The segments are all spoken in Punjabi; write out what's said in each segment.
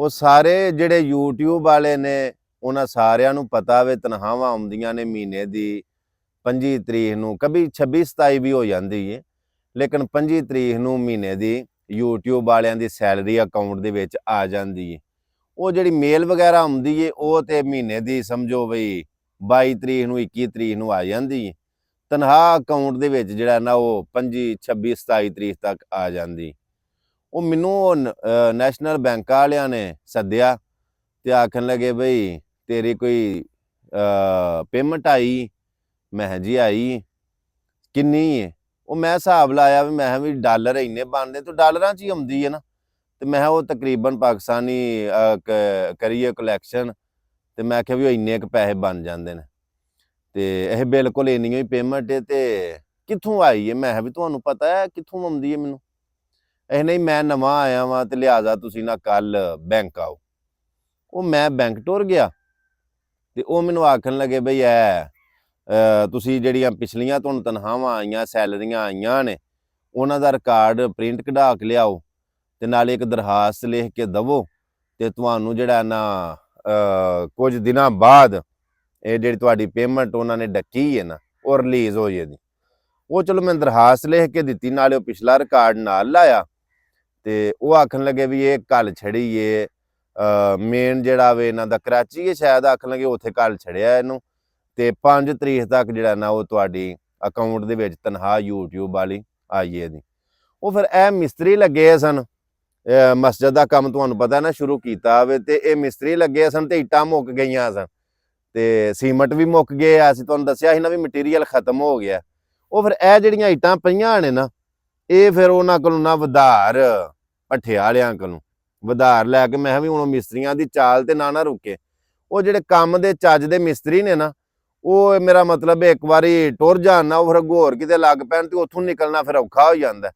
ਉਹ ਸਾਰੇ ਜਿਹੜੇ YouTube ਵਾਲੇ ਨੇ ਉਹਨਾਂ ਸਾਰਿਆਂ ਨੂੰ ਪਤਾ ਵੇ ਤਨਖਾਹਾਂ ਆਉਂਦੀਆਂ ਨੇ ਮਹੀਨੇ ਦੀ 25 ਤਰੀਕ ਨੂੰ, ਕभी 26 27 ਵੀ ਹੋ ਜਾਂਦੀ ਏ, ਲੇਕਿਨ 25 ਤਰੀਕ ਨੂੰ ਮਹੀਨੇ ਦੀ YouTube ਵਾਲਿਆਂ ਦੀ ਸੈਲਰੀ ਅਕਾਊਂਟ ਦੇ ਵਿੱਚ ਆ ਜਾਂਦੀ ਏ। ਉਹ ਜਿਹੜੀ ਮੇਲ ਵਗੈਰਾ ਆਉਂਦੀ ਏ ਉਹ ਤੇ ਮਹੀਨੇ ਦੀ ਸਮਝੋ ਬਈ 22 ਤਰੀਕ ਨੂੰ 21 ਤਰੀਕ ਨੂੰ ਆ ਜਾਂਦੀ ਏ। ਤਨਖਾਹ ਅਕਾਊਂਟ ਦੇ ਵਿੱਚ ਜਿਹੜਾ ਨਾ ਉਹ 25 26 27 ਤਰੀਕ ਤੱਕ ਆ ਜਾਂਦੀ। ਉਹ ਮੈਨੂੰ ਨੈਸ਼ਨਲ ਬੈਂਕ ਵਾਲਿਆਂ ਨੇ ਸੱਦਿਆ ਤੇ ਆਖਣ ਲੱਗੇ ਬਈ ਤੇਰੀ ਕੋਈ ਪੇਮੈਂਟ ਆਈ? ਮੈਂ ਕਿਹਾ ਜੀ ਆਈ। ਕਿੰਨੀ ਹੈ? ਉਹ ਮੈਂ ਹਿਸਾਬ ਲਾਇਆ ਵੀ, ਮੈਂ ਕਿਹਾ ਵੀ ਡਾਲਰ ਇੰਨੇ ਬਣਦੇ ਤੇ ਡਾਲਰਾਂ 'ਚ ਹੀ ਆਉਂਦੀ ਹੈ ਨਾ। ਤੇ ਮੈਂ ਕਿਹਾ ਉਹ ਤਕਰੀਬਨ ਪਾਕਿਸਤਾਨੀ ਕਰੀਏ ਕਲੈਕਸ਼ਨ ਤੇ ਮੈਂ ਕਿਹਾ ਵੀ ਉਹ ਇੰਨੇ ਕੁ ਪੈਸੇ ਬਣ ਜਾਂਦੇ ਨੇ ਤੇ ਇਹ ਬਿਲਕੁਲ ਇੰਨੀ ਹੀ ਪੇਮੈਂਟ ਹੈ। ਤੇ ਕਿੱਥੋਂ ਆਈ ਹੈ? ਮੈਂ ਕਿਹਾ ਵੀ ਤੁਹਾਨੂੰ ਪਤਾ ਹੈ ਕਿੱਥੋਂ ਆਉਂਦੀ ਹੈ ਮੈਨੂੰ? ਇਹ ਨਹੀਂ ਮੈਂ ਨਵਾਂ ਆਇਆ ਵਾਂ ਤੇ ਲਿਹਾਜ਼ਾ ਤੁਸੀਂ ਨਾ ਕੱਲ ਬੈਂਕ ਆਓ। ਉਹ ਮੈਂ ਬੈਂਕ ਟੁਰ ਗਿਆ ਤੇ ਉਹ ਮੈਨੂੰ ਆਖਣ ਲੱਗੇ ਬਈ ਤੁਸੀਂ ਜਿਹੜੀਆਂ ਪਿਛਲੀਆਂ ਤੁਹਾਨੂੰ ਤਨਖਾਹਾਂ ਆਈਆਂ, ਸੈਲਰੀਆਂ ਆਈਆਂ ਨੇ, ਉਹਨਾਂ ਦਾ ਰਿਕਾਰਡ ਪ੍ਰਿੰਟ ਕਢਾ ਕੇ ਲਿਆਓ ਤੇ ਨਾਲੇ ਇੱਕ ਦਰਖਾਸਤ ਲਿਖ ਕੇ ਦਵੋ ਤੇ ਤੁਹਾਨੂੰ ਜਿਹੜਾ ਨਾ ਕੁਝ ਦਿਨਾਂ ਬਾਅਦ ਇਹ ਜਿਹੜੀ ਤੁਹਾਡੀ ਪੇਮੈਂਟ ਉਹਨਾਂ ਨੇ ਡੱਕੀ ਹੈ ਨਾ ਉਹ ਰਿਲੀਜ਼ ਹੋ ਜਾਏਗੀ। ਉਹ ਚਲੋ ਮੈਂ ਦਰਖਾਸਤ ਲਿਖ ਕੇ ਦਿੱਤੀ, ਨਾਲੇ ਉਹ ਪਿਛਲਾ ਰਿਕਾਰਡ ਨਾਲ ਲਾਇਆ ਤੇ ਉਹ ਆਖਣ ਲੱਗੇ ਵੀ ਇਹ ਕੱਲ ਛੜੀ ਏ ਮੇਨ ਜਿਹੜਾ ਵੇ ਇਹਨਾਂ ਦਾ ਕਰਾਚੀ ਹੈ ਸ਼ਾਇਦ, ਆਖਣ ਲੱਗੇ ਉੱਥੇ ਕੱਲ ਛੜਿਆ ਇਹਨੂੰ ਤੇ 5 ਤਰੀਕ ਤੱਕ ਜਿਹੜਾ ਨਾ ਉਹ ਤੁਹਾਡੀ ਅਕਾਊਂਟ ਦੇ ਵਿੱਚ ਤਨਖਾਹ YouTube ਵਾਲੀ ਆਈ ਇਹਦੀ। ਉਹ ਫਿਰ ਇਹ ਮਿਸਤਰੀ ਲੱਗੇ ਸਨ, ਮਸਜਿਦ ਦਾ ਕੰਮ ਤੁਹਾਨੂੰ ਪਤਾ ਨਾ ਸ਼ੁਰੂ ਕੀਤਾ ਵੇ, ਤੇ ਇਹ ਮਿਸਤਰੀ ਲੱਗੇ ਸਨ ਤੇ ਇੱਟਾਂ ਮੁੱਕ ਗਈਆਂ ਸਨ ਤੇ ਸੀਮਟ ਵੀ ਮੁੱਕ ਗਏ। ਅਸੀਂ ਤੁਹਾਨੂੰ ਦੱਸਿਆ ਸੀ ਨਾ ਵੀ ਮਟੀਰੀਅਲ ਖਤਮ ਹੋ ਗਿਆ। ਉਹ ਫਿਰ ਇਹ ਜਿਹੜੀਆਂ ਇੱਟਾਂ ਪਈਆਂ ਨੇ ਨਾ ਇਹ ਫਿਰ ਉਹਨਾਂ ਕੋਲੋਂ ਨਾ ਉਧਾਰ ਭੱਠੇ ਵਾਲਿਆਂ ਕੋਲੋਂ ਉਧਾਰ ਲੈ ਕੇ, ਮੈਂ ਵੀ ਹੁਣ ਮਿਸਤਰੀਆਂ ਦੀ ਚਾਲ ਤੇ ਨਾ ਰੁਕੇ। ਉਹ ਜਿਹੜੇ ਕੰਮ ਦੇ ਚੱਜ ਦੇ ਮਿਸਤਰੀ ਨੇ ਨਾ ਉਹ ਮੇਰਾ ਮਤਲਬ ਇੱਕ ਵਾਰੀ ਟੁਰ ਜਾਣ ਨਾ ਉਹ ਫਿਰ ਹੋਰ ਕਿਤੇ ਲੱਗ ਪੈਣ ਤੇ ਉੱਥੋਂ ਨਿਕਲਣਾ ਫਿਰ ਔਖਾ ਹੋ ਜਾਂਦਾ।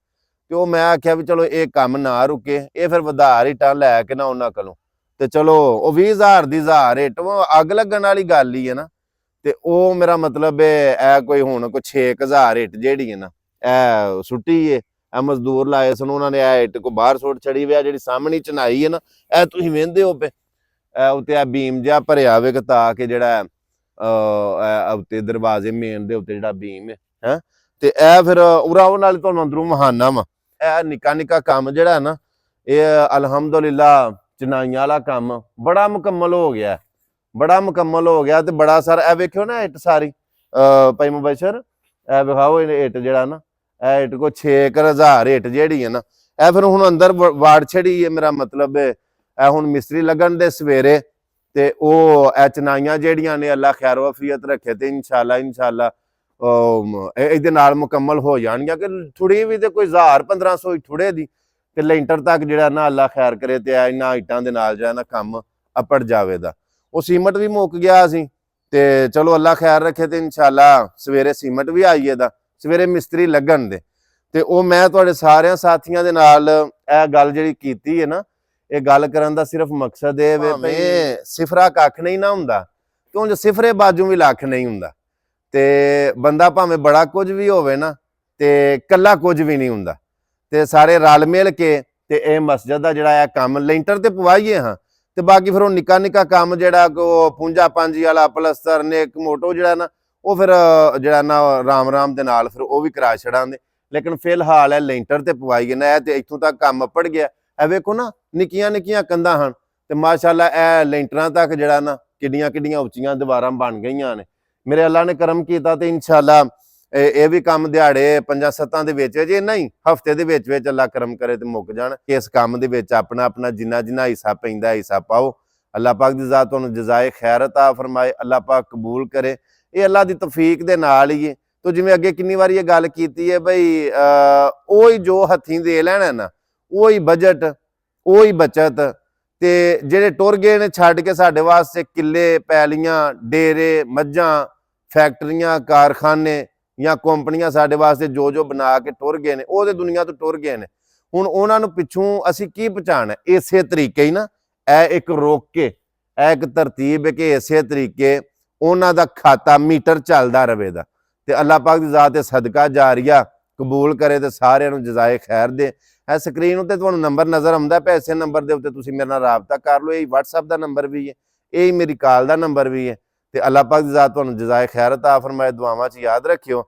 ਤੇ ਉਹ ਮੈਂ ਆਖਿਆ ਵੀ ਚਲੋ ਇਹ ਕੰਮ ਨਾ ਰੁਕੇ, ਇਹ ਫਿਰ ਉਧਾਰ ਇੱਟਾਂ ਲੈ ਕੇ ਨਾ ਉਹਨਾਂ ਕੋਲੋਂ ਤੇ ਚਲੋ ਉਹ 20,000 ਦੀ 1000 ਇੱਟ ਅੱਗ ਲੱਗਣ ਵਾਲੀ ਗੱਲ ਹੀ ਹੈ ਨਾ। ਤੇ ਉਹ ਮੇਰਾ ਮਤਲਬ ਇਹ ਕੋਈ ਹੁਣ ਕੋਈ 6,000 ਇੱਟ ਜਿਹੜੀ ਹੈ ਨਾ ਇਹ ਸੁੱਟੀ ਏ। ਇਹ ਮਜ਼ਦੂਰ ਲਾਏ ਸਨ, ਉਹਨਾਂ ਨੇ ਇਹ ਇੱਟ ਕੋ ਬਾਹਰ ਸੁੱਟ ਛੜੀ ਵੀ, ਜਿਹੜੀ ਸਾਹਮਣੀ ਚਨਾਈ ਹੈ ਨਾ ਇਹ ਤੁਸੀਂ ਵੇਖਦੇ ਹੋ ਪਏ ਉੱਤੇ ਆ ਬੀਮ ਜਿਹਾ ਭਰਿਆ ਵੇ ਤਾਂ ਕਿ ਜਿਹੜਾ ਉੱਤੇ ਦਰਵਾਜ਼ੇ ਮੇਨ ਦੇ ਉੱਤੇ ਜਿਹੜਾ ਬੀਮ ਹੈ ਤੇ ਇਹ ਫਿਰ ਉਰਾ ਉਹ ਨਾਲ ਤੁਹਾਨੂੰ ਅੰਦਰੋਂ ਮਹਾਨਾ ਵਾ। ਇਹ ਨਿੱਕਾ ਨਿੱਕਾ ਕੰਮ ਜਿਹੜਾ ਨਾ ਇਹ ਅਲਹਮਦੁਲਿਲਾ ਚਨਾਈਆਂ ਵਾਲਾ ਕੰਮ ਬੜਾ ਮੁਕੰਮਲ ਹੋ ਗਿਆ, ਬੜਾ ਮੁਕੰਮਲ ਹੋ ਗਿਆ ਤੇ ਬੜਾ ਸਾਰਾ ਇਹ ਵੇਖਿਓ ਨਾ ਇੱਟ ਸਾਰੀ ਭਾਈ ਮੁਬਸ਼ਰ ਇਹ ਵਿਖਾਓ ਇੱਟ ਜਿਹੜਾ ਨਾ ਇਹ ਇੱਟ ਕੋ 6,000 ਇੱਟ ਜਿਹੜੀ ਹੈ ਨਾ ਇਹ ਫਿਰ ਹੁਣ ਅੰਦਰ ਵਾੜ ਛੜੀ ਹੈ। ਮੇਰਾ ਮਤਲਬ ਇਹ ਹੁਣ ਮਿਸਤਰੀ ਲੱਗਣ ਦੇ ਸਵੇਰੇ ਤੇ ਉਹ ਇਹ ਚਨਾਈਆਂ ਜਿਹੜੀਆਂ ਨੇ ਅੱਲਾ ਖੈਰ ਵਫੀਅਤ ਰੱਖੇ ਤੇ ਇਨਸ਼ਾਅੱਲਾ ਇਹਦੇ ਨਾਲ ਮੁਕੰਮਲ ਹੋ ਜਾਣਗੀਆਂ ਕਿ ਥੋੜੀ ਵੀ ਤੇ ਕੋਈ 1000-1500 ਥੋੜੇ ਦੀ ਤੇ ਲੈਂਟਰ ਤੱਕ ਜਿਹੜਾ ਨਾ ਅੱਲਾ ਖੈਰ ਕਰੇ ਤੇ ਇਹਨਾਂ ਇੱਟਾਂ ਦੇ ਨਾਲ ਜਿਹੜਾ ਨਾ ਕੰਮ ਅਪੜ ਜਾਵੇਗਾ। ਉਹ ਸੀਮਟ ਵੀ ਮੁੱਕ ਗਿਆ ਸੀ ਤੇ ਚਲੋ ਅੱਲਾ ਖੈਰ ਰੱਖੇ ਤੇ ਇਨਸ਼ਾਅੱਲਾ ਸਵੇਰੇ ਸੀਮਟ ਵੀ ਆਈਏ ਦਾ, ਸਵੇਰੇ ਮਿਸਤਰੀ ਲੱਗਣ ਦੇ। ਤੇ ਉਹ ਮੈਂ ਤੁਹਾਡੇ ਸਾਰਿਆਂ ਸਾਥੀਆਂ ਦੇ ਨਾਲ ਇਹ ਗੱਲ ਜਿਹੜੀ ਕੀਤੀ ਹੈ ਨਾ ਇਹ ਗੱਲ ਕਰਨ ਦਾ ਸਿਰਫ ਮਕਸਦ ਇਹ ਵੇ ਭਈ ਸਿਫਰਾ ਕੱਖ ਨਹੀਂ ਨਾ ਹੁੰਦਾ, ਕਿਉਂ ਸਿਫਰੇ ਬਾਜੂ ਵੀ ਲੱਖ ਨਹੀਂ ਹੁੰਦਾ। ਤੇ ਬੰਦਾ ਭਾਵੇਂ ਬੜਾ ਕੁਝ ਵੀ ਹੋਵੇ ਨਾ ਤੇ ਕੱਲਾ ਕੁਝ ਵੀ ਨਹੀਂ ਹੁੰਦਾ। ਤੇ ਸਾਰੇ ਰਲ ਮਿਲ ਕੇ ਤੇ ਇਹ ਮਸਜਿਦ ਦਾ ਜਿਹੜਾ ਇਹ ਕੰਮ ਲੈਂਟਰ ਤੇ ਪਵਾਈਏ ਹਾਂ ਤੇ ਬਾਕੀ ਫਿਰ ਉਹ ਨਿੱਕਾ ਨਿੱਕਾ ਕੰਮ ਜਿਹੜਾ ਕੋ ਪੂੰਜਾ ਪਾਂਜੀ ਵਾਲਾ ਪਲਸਤਰ ਨੇ ਇੱਕ ਮੋਟੋ ਜਿਹੜਾ ਨਾ ਉਹ ਫਿਰ ਜਿਹੜਾ ਨਾ ਰਾਮ ਦੇ ਨਾਲ ਫਿਰ ਉਹ ਵੀ ਕਰਾ ਛੜਾਂਦੇ। ਲੇਕਿਨ ਫਿਲਹਾਲ ਇਹ ਲੈਂਟਰ ਤੇ ਪਵਾਈਏ ਨਾ ਇਹ ਤੇ ਇੱਥੋਂ ਤੱਕ ਕੰਮ ਪੜ ਗਿਆ। ਇਹ ਵੇਖੋ ਨਾ ਨਿੱਕੀਆਂ ਨਿੱਕੀਆਂ ਕੰਧਾਂ ਹਨ ਤੇ ਮਾਸ਼ਾਅੱਲਾ ਇਹ ਲੈਂਟਰਾਂ ਤੱਕ ਜਿਹੜਾ ਨਾ ਕਿੱਡੀਆਂ ਕਿੱਡੀਆਂ ਉੱਚੀਆਂ ਦੀਵਾਰਾਂ ਬਣ ਗਈਆਂ ਨੇ। ਮੇਰੇ ਅੱਲਾ ਨੇ ਕਰਮ ਕੀਤਾ ਤੇ ਇਨਸ਼ਾਅੱਲਾ ਇਹ ਵੀ ਕੰਮ ਦਿਹਾੜੇ 5-7 ਦੇ ਵਿੱਚ ਜੇ ਨਹੀਂ ਹਫਤੇ ਦੇ ਵਿੱਚ ਅੱਲਾ ਕਰਮ ਕਰੇ ਤੇ ਮੁੱਕ ਜਾਣ। ਇਸ ਕੰਮ ਦੇ ਵਿੱਚ ਆਪਣਾ ਆਪਣਾ ਜਿੰਨਾ ਜਿੰਨਾ ਹਿੱਸਾ ਪੈਂਦਾ ਹਿੱਸਾ ਪਾਓ। ਅੱਲਾ ਪਾਕ ਦੀ ਜ਼ਾਤ ਤੁਹਾਨੂੰ ਜਜ਼ਾਏ ਖੈਰ ਅਤਾ ਫਰਮਾਏ, ਅੱਲਾ ਪਾਕ ਕਬੂਲ ਕਰੇ। ਇਹ ਅੱਲਾ ਦੀ ਤੌਫੀਕ ਦੇ ਨਾਲ ਹੀ ਹੈ। ਤੋ ਜਿਵੇਂ ਅੱਗੇ ਕਿੰਨੀ ਵਾਰੀ ਇਹ ਗੱਲ ਕੀਤੀ ਹੈ ਬਈ ਉਹੀ ਜੋ ਹੱਥੀਂ ਦੇ ਲੈਣਾ ਨਾ ਉਹੀ ਬਜਟ ਉਹੀ ਬਚਤ ਤੇ ਜਿਹੜੇ ਟੁਰ ਗਏ ਨੇ ਛੱਡ ਕੇ ਸਾਡੇ ਵਾਸਤੇ ਕਿੱਲੇ ਪੈਲੀਆਂ ਡੇਰੇ ਮੱਝਾਂ ਫੈਕਟਰੀਆਂ ਕਾਰਖਾਨੇ ਜਾਂ ਕੰਪਨੀਆਂ ਸਾਡੇ ਵਾਸਤੇ ਜੋ ਬਣਾ ਕੇ ਟੁਰ ਗਏ ਨੇ ਉਹ ਤੇ ਦੁਨੀਆ ਤੋਂ ਟੁਰ ਗਏ ਨੇ। ਹੁਣ ਉਹਨਾਂ ਨੂੰ ਪਿੱਛੋਂ ਅਸੀਂ ਕੀ ਪਛਾਣਨਾ? ਇਸੇ ਤਰੀਕੇ ਹੀ ਨਾ ਇਹ ਇੱਕ ਰੋਕ ਕੇ ਇਹ ਇੱਕ ਤਰਤੀਬ ਹੈ ਕਿ ਇਸੇ ਤਰੀਕੇ ਉਹਨਾਂ ਦਾ ਖਾਤਾ ਮੀਟਰ ਚੱਲਦਾ ਰਵੇ ਦਾ ਤੇ ਅੱਲਾਹ ਪਾਕ ਦੀ ਜ਼ਾਤ ਸਦਕਾ ਜਾਰੀਆ ਕਬੂਲ करे तो सारे जजाए खैर दे। ਇਹ ਸਕਰੀਨ ਉੱਤੇ ਤੁਹਾਨੂੰ ਨੰਬਰ ਨਜ਼ਰ ਆਉਂਦਾ ਪਿਆ, ਇਸੇ ਨੰਬਰ ਦੇ ਉੱਤੇ ਤੁਸੀਂ ਮੇਰੇ ਨਾਲ ਰਾਬਤਾ ਕਰ ਲਓ। ਇਹ WhatsApp ਦਾ ਨੰਬਰ ਵੀ ਹੈ, ਇਹ ਮੇਰੀ ਕਾਲ ਦਾ ਨੰਬਰ ਵੀ ਹੈ। ਤੇ ਅੱਲਾਹ ਪਾਕ ਦੀ ਜ਼ਾਤ ਤੁਹਾਨੂੰ ਜਜ਼ਾਏ ਖੈਰ ਅਤਾ ਫਰਮਾਏ। ਦੁਆਵਾਂ 'ਚ ਯਾਦ ਰੱਖਿਓ।